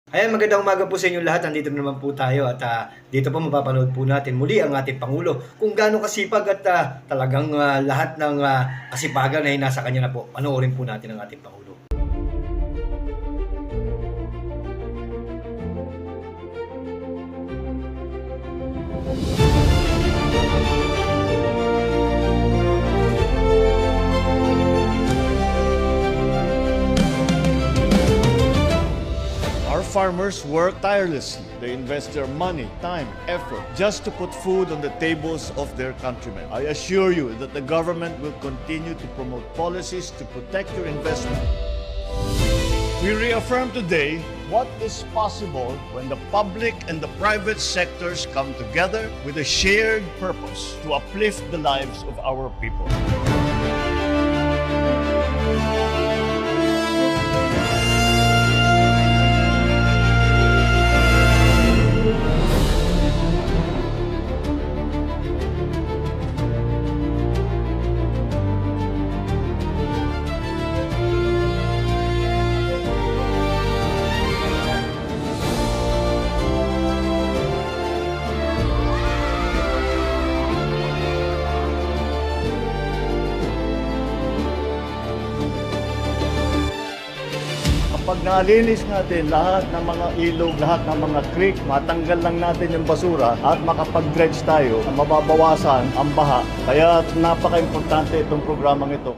Ayan, magandang umaga po sa inyong lahat. Nandito na naman po tayo at dito po mapapanood po natin muli ang ating Pangulo. Kung gaano kasipag at talagang lahat ng kasipagan ay nasa kanya na po. Panoorin po natin ang ating Pangulo. Our farmers work tirelessly. They invest their money, time, effort just to put food on the tables of their countrymen. I assure you that the government will continue to promote policies to protect your investment. We reaffirm today what is possible when the public and the private sectors come together with a shared purpose to uplift the lives of our people. Pag nalinis natin lahat ng mga ilog, lahat ng mga creek, matanggal lang natin yung basura at makapag-dredge tayo, mababawasan ang baha. Kaya napaka-importante itong programang ito.